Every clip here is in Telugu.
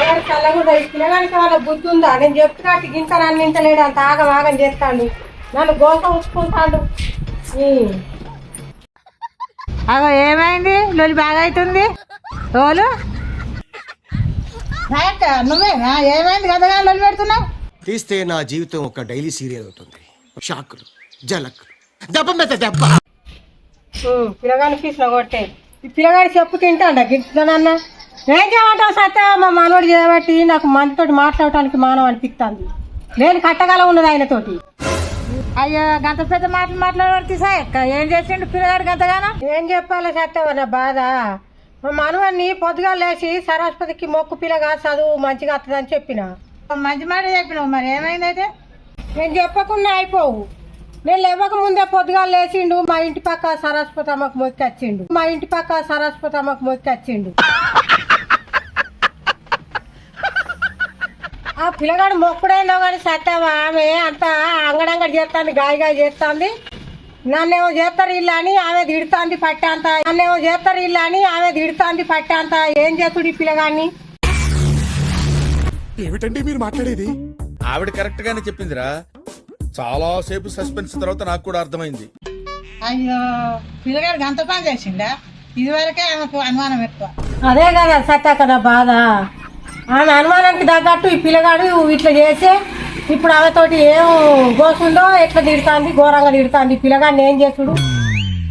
పిల్లగాడు చల్లగా పిల్లగానికి వాళ్ళ బుద్ధి ఉందా? నేను చెప్తున్నట్టు గింత అన్నించలేడు, అంత ఆగం ఆగం చేస్తాడు, నన్ను గోస ఉంచుకుంటాడు. అగో ఏమైంది? లొలి బాగా అవుతుంది. రోలు నువ్వేనా? ఏమైంది కదా లొలి పెడుతున్నావు? తీస్తే నా జీవితం ఒక డైలీ సీరియల్ అవుతుంది. షాకులు, జలకులు, దెబ్బ మీద దెబ్బ. పిల్లగాని ఫీజులో కొట్టే ఈ పిల్లగాడి చెప్పు తింటాడా గిట్లనన్నా? ఏం చేయమంటావు సత్య? మా మనోడు చేయబట్టి నాకు మనతోటి మాట్లాడటానికి మానవ అనిపిస్తుంది. నేను కట్టగల ఉన్నది ఆయనతోటి. అయ్యో గంత పెద్ద మాటలు మాట్లాడబడితే సాయక్క ఏం చేసిండు పిల్లగాడు గంతగానో? ఏం చెప్పాలి సత్యవ నా బాధ? మా మనవన్ని పొద్దుగా లేచి సరస్వతికి మొక్కు పిల్లగా చదువు మంచిగా వస్తుందని చెప్పిన. మంచి మాట చెప్పినావు, మరి ఏమైందైతే? నేను చెప్పకుండా అయిపోవు. నేను లేవక ముందే పొద్దుగా లేచిండు, మా ఇంటి పక్క సరస్వతి అమ్మకు మొక్కి వచ్చిండు. మా ఇంటి పక్క సరస్వతి అమ్మకు మొక్కి వచ్చిండు. ఆ పిల్లగాడు మొక్కుడైనా కానీ సత్యవా ఆమె అంతా అంగడంగడి చేస్తాంది, గాయ చేస్తుంది. నన్నేమో చేస్తారు ఇల్లు అని ఆమె తిడుతుంది పట్టేంత. నన్నేమో చేస్తారు ఇల్లు అని ఆమె తిడుతుంది పట్టేంత. ఏం చేస్తుడు ఈ పిల్లగాడిని? ఏమిటండి మీరు మాట్లాడేది? ఆవిడ కరెక్ట్ గానే చెప్పిందిరా. చాలా సేపు సస్పెన్స్ తర్వాత నాకు కూడా అర్థమైంది. అయ్యో పిల్లగాడు గంత పని చేసిండా? ఇదివరకే ఆమెకు అనుమానం ఎక్కువ. అదే కదా సత్య కదా బాధ. ఆమె అనుమానానికి తగ్గట్టు ఈ పిల్లగాడు ఇట్లా చేసి ఇప్పుడు ఆమెతోటి ఏం గోసుందో ఎట్లా తిడుతుంది, ఘోరంగా తిడుతుంది. పిల్లగాడిని ఏం చేసుడు?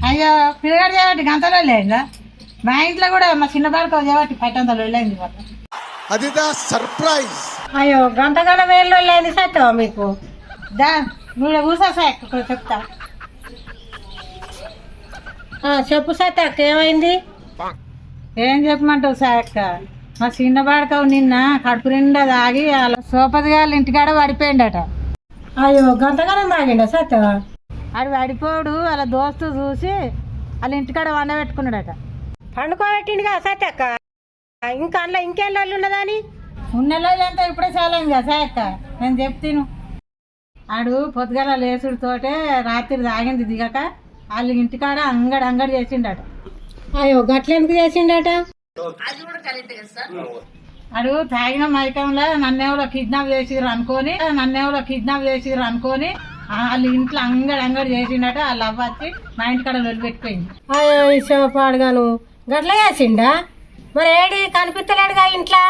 అయ్యో పిల్లగాడు చేయబట్టి గంతలో లేదా? మా ఇంట్లో కూడా మా చిన్న బాడక చేయబట్టి పట్టంతలో వెళ్ళింది. అదిదా సర్ప్రైజ్. అయ్యో గంటగానే వేళ్ళు లేని సత్యవా మీకు? దా నువ్వు కూర్చో సార్ చెప్తా. చెప్పు సత్యక్క ఏమైంది? ఏం చెప్పమంటావు సాయక్క? మా చిన్న బాడకవు నిన్న కడుపు నిండా తాగి వాళ్ళ సోపతి గారి ఇంటికాడ పడిపోయిండట. అయ్యో గంటగానే తాగిండ సత్యవా? ఆడు పడిపోడు వాళ్ళ దోస్తు చూసి వాళ్ళ ఇంటికాడ వండబెట్టుకున్నాడట. పండుకోబెట్టిండు కదా సత్యక్క. ఇంకా అందులో ఇంకేం లొల్లి ఉన్నదని? ఉన్నెళ్ళంతా ఇప్పుడే చాలా కదా సాయక్క. నేను చెప్తాను. ఆడు పొద్దుగాల లేచుడితోటే రాత్రి తాగింది దిగక వాళ్ళ ఇంటికాడ అంగడి చేసిండట. అయ్యో గట్లెందుకు చేసిండట? ఆడు తాగిన మైకంలో నన్నేవలో కిడ్నాప్ చేసిర్రు అనుకొని వాళ్ళ ఇంట్లో అంగడి చేసిండట. వాళ్ళ అవ్వచ్చి మా ఇంటికాడ లొల్లి పెట్టిపోయింది. అయ్యో ఈ పాడుగాను గట్ల చేసిండా? మరి ఏడి కనిపించలేడుగా ఇంట్లో?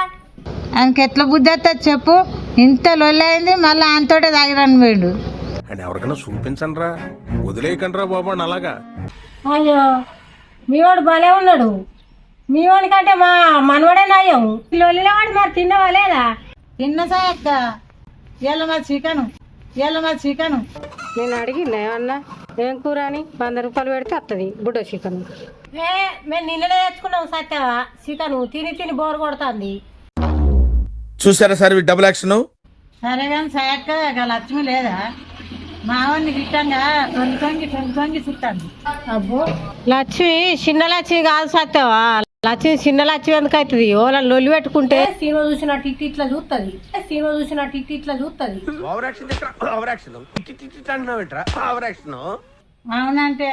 ఆయనకి ఎట్లా బుద్ధి వస్తుంది చెప్పు? ఇంత లొల్లి అయింది, మళ్ళీ ఆయనతోటే తాగిరని పోయిండు. అని ఎవరికైనా చూపించండి రా, వదిలేయకండి రా బాబు అని అలాగా. అయ్యో మీవాడు భలే ఉన్నాడు. మీవాడి కంటే మా మనవడే నయం. లొల్లివాడు మరి తిన్నవా లేదా? తిన్న సాయక్క ఇవాళ మా చికెను. నేను అడిగిందా ఏమన్నా ఏం కూర అని? 100 రూపాయలు పెడితే వస్తుంది బుడ్డ చికెన్. మేము నిన్ననే తెచ్చుకున్నాం సత్యవా చికెన్. తిని బోరు కొడుతుంది. చూసారా సార్ డబుల్ యాక్షన్. సరే కానీ సాయక్క లక్ష్మి లేదా? మావాడిని గిట్టంగా తొంగి చుట్టాను. అబ్బో లక్ష్మి చిన్న లక్ష్మి కాదు సత్యవా. లక్ష్మి చిన్న లక్ష్మి ఎందుకు అవుతుంది? ఓలా లొల్లి పెట్టుకుంటే సినిమా చూసినట్టు ఇట్లా చూస్తుంది. అవునంటే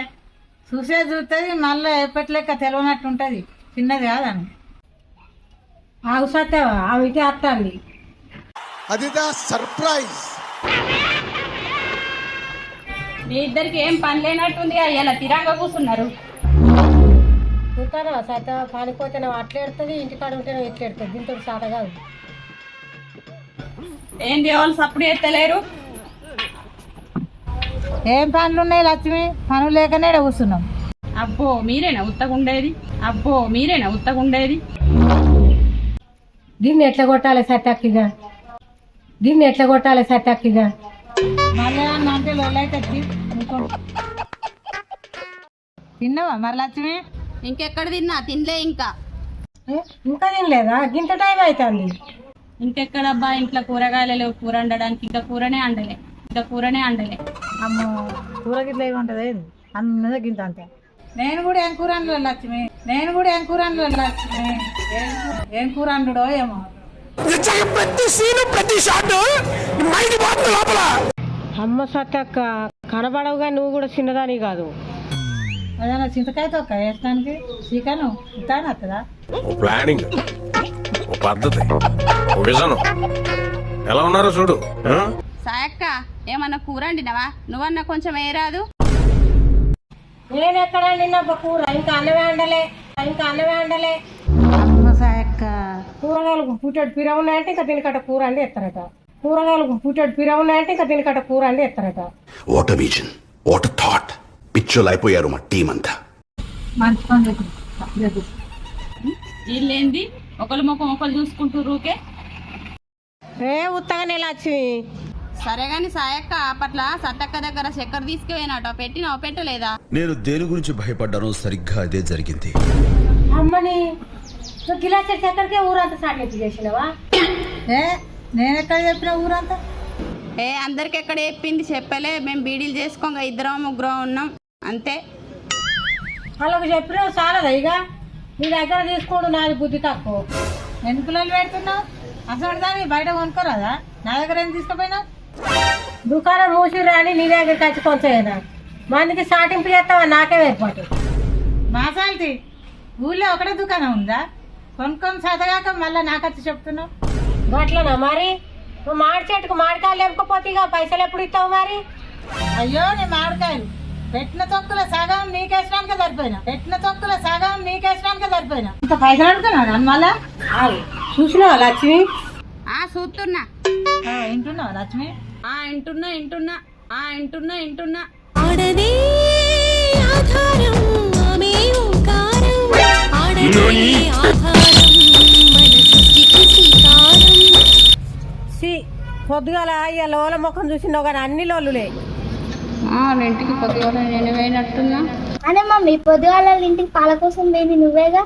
చూస్తుంది, మళ్ళీ ఎప్పట్లేక తెలియనట్టు ఉంటది. చిన్నది కాదని. ఆగు సత్యవా ఆమె ఇటే వస్తుంది. అదిదా సర్ప్రైజ్. మీ ఇద్దరికి ఏం పని లేనట్టుంది. ఇలా తిరంగా కూర్చున్నారు. చూస్తానా సత్యవా? పానిపోతే నువ్వు అట్లా ఎడుతుంది, ఇంటికాడ ఉంటే నువ్వు ఎట్లా ఎడుతుంది. దీంతో సాత కాదు. ఏంది వాళ్ళు సప్పుడు ఎత్తలేరు? ఏం పనులు ఉన్నాయి లక్ష్మి? పనులు లేకనే కూర్చున్నాం. అబ్బో మీరేనా ఉత్తగుండేది? దీన్ని ఎట్లా కొట్టాలి సత్యాకిగా? మళ్ళీ అంటే లొల్లైతే తిన్నావా మరి లక్ష్మి? ఇంకెక్కడ తిన్నా? తినలే ఇంకా తినలేదా? గింత టైం అవుతుంది. ఇంకెక్కడబ్బా, ఇంట్లో కూరగాయలు లేవు కూర వండడానికి. ఇంకా కూరనే అండలే. అమ్మో కూర గిట్ల ఏముంటది అన్నది గింత అంతే. నేను కూడా ఏం కూర వండలేదు లక్ష్మి. ఏం కూర వండుడో ఏమో. అమ్మ సత్యక్క కనబడవుగా, నువ్వు కూడా చిన్నదాని కాదు. ఏదైనా చింతకాయ తొక్క వేసడానికి చికెన్ ఇస్తాను వస్తుందా? ప్లానింగ్ ఓ పద్ధతి, ఓ విజను. ఎలా ఉన్నారో చూడు. ఆ? సాయక్క ఏమన్నా కూర వండినవా? నువ్వన్నా కొంచెం వేయరాదు. నేను ఎక్కడ వండినా కూర, ఇంకా అన్నమే వండలే అమ్మ సాయక్క కూరగాయలకు పుట్టెడు పిర ఉన్నాయంటే ఇంకా దీనికట్ట కూర అండి ఎత్తారట. What a vision, what a thought. పిచ్చోలు అయిపోయారు మా టీం అంతా. మంచి పని చెప్పు. వీళ్ళేంది ఒకళ్ళ ముఖం ఒకళ్ళు చూసుకుంటూ రూకే. ఉత్తగానే లక్ష్మి. సరే గాని సాయక్క అప్పట్ల సత్తక్క దగ్గర చక్కెర తీసుకుపోయినట, పెట్టినావు పెట్టలేదా? నేను దేని గురించి భయపడ్డానో సరిగ్గా అదే జరిగింది. అమ్మని నువ్వు గిలాస చక్కెరకే ఊరంతా సాటింపు చేసినవా? నేను ఎక్కడ చెప్పిన ఊరంతా? అందరికి ఎక్కడ చెప్పింది చెప్పలే. మేము బీడీలు చేసుకోగా 2-3 ఉన్నాం అంతే. వాళ్ళకు చెప్పినావు చాలదా ఇక? నీ దగ్గర తీసుకోడు, నాది బుద్ధి తక్కువ. ఎన్ని పిల్లలు పెడుతున్నావు? అసలు దాన్ని బయట కొనుక్కోరాదా? నా దగ్గర ఏం తీసుకుపోయినావు? దుకాణం మూసిరా అని నీ దగ్గర ఖర్చు కొంచెం మందికి సాటింపు చేస్తావా? నాకే ఏర్పాటు. మాసాలతి ఊళ్ళో ఒకటే దుకాణం ఉందా? కొనుక్కొని చదగాక మళ్ళీ నాకు వచ్చి చెప్తున్నావు. గట్లనా మరి? నువ్వు మాడి చెట్టుకు మాడికాయలు లేకపోతే ఇక పైసలు ఎప్పుడు ఇస్తావు మరి? అయ్యో నీ మామిడికాయలు పెట్టిన తొక్కుల సగం నీకేసడానికే సరిపోయినా ఇంకా పైసలు అడుగుతున్నావు నన్ను మళ్ళా? చూసినావా లక్ష్మి? చూస్తున్నా. వింటున్నావా లక్ష్మి? వింటున్నా. ఆడదే ఆధారం, ఆమె ఓంకారం. ఆడదే ఆధారం, మన సృష్టికి శ్రీకారం. పొద్దుగాల ఇక లోల ముఖం చూసినావు కానీ అన్ని లోలులే. ఇంటికి పొద్దుగా నేను పోయినట్టున్నా. అనే మమ్మీ పొద్దుగాల ఇంటికి పాల కోసం పోయింది నువ్వేగా.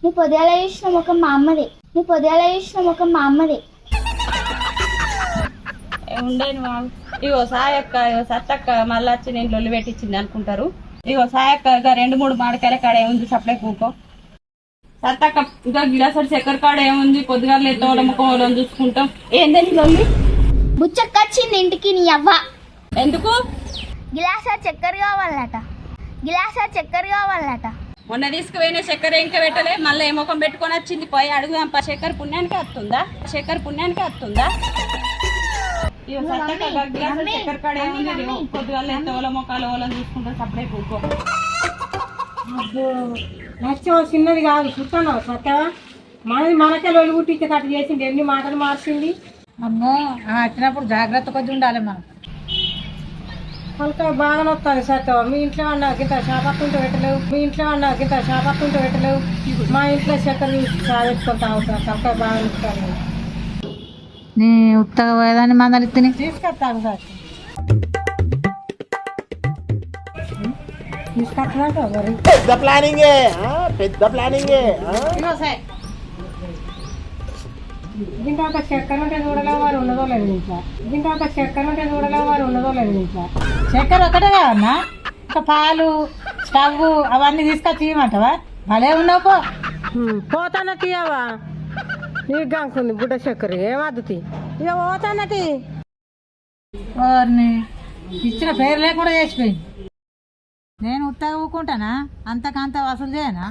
నీ పొద్దుగాల చూసిన ముఖం మా అమ్మదే. ఉండేను బాబు. ఇగో సాయక్క, ఇగో సత్తక్క మళ్ళీ వచ్చి నేను లొల్లి పెట్టించింది అనుకుంటారు. ఇగో సాయక్క ఇక 2-3 మామిడికాయల కాడ ఏముంది సప్లై కూకో. సత్తక్క ఇంకా గిలాసరి చక్కెర కాడ ఏముంది? పొద్దుగా లేతోళ్ళ ముఖం వాళ్ళని చూసుకుంటాం. ఏందని లొల్లి? బుచ్చకొచ్చింది ఇంటికి నీ అవ్వ. ఎందుకు? గిలాసా చక్కెర కావాలట. మొన్న తీసుకుపోయిన చక్కెర ఇంకా పెట్టలే, మళ్ళీ ఏ ముఖం పెట్టుకొని వచ్చింది. పోయి అడుగుదాం. చక్కెర పుణ్యానికి వస్తుందా? ఇగో సత్తక్క గిలాసరి చక్కెర కాడ ఏముంది? పొద్దుగా లేతోళ్ళ ముఖాలు వాళ్ళని చూసుకుంటాం. సప్లై కూకో. లక్ష్యం చిన్నది కాదు, చూస్తున్నావు సత్యవా? మనకే లొల్లి పుట్టించి కట్టు చేసింది, ఎన్ని మాటలు మార్చింది. అమ్మో వచ్చినప్పుడు జాగ్రత్త కొద్ది ఉండాలి మనం. వాళ్ళకి బాగా నొస్తుంది సత్యవా. మీ ఇంట్లో అన్నా గింత షాపత్తుంటే పెట్టలేవు, మా ఇంట్లో చక్కెర సాగెత్తుకొని తాగుతారు. తలకాయ బాగా నొస్తుంది. నీ ఉత్తగా పోయేదాన్ని మందలు తిని తీసుకొస్తాను సార్. తీసుకొస్తున్నా మరి పెద్ద ప్లానింగే. దీంట్లో ఒక చక్కెర ఉంటే చూడలేవు వారు ఉన్నదో లేదు ఇంట్లో. చక్కెర ఒకటే కావన్నా? ఇంకా పాలు, స్టవ్ అవన్నీ తీసుకొచ్చి ఇవ్వమంటావా? భలే ఉన్నావు పో. పోతాన తీయవా? నీ గంకుంది బుడ్డ చక్కెర ఏమద్దు ఇక పోతానటి. వారిని ఇచ్చిన పేరు లేకుండా చేసిపోయింది. నేను ఉత్తగా ఊకుంటానా? అంతకంత వసూలు చేయనా?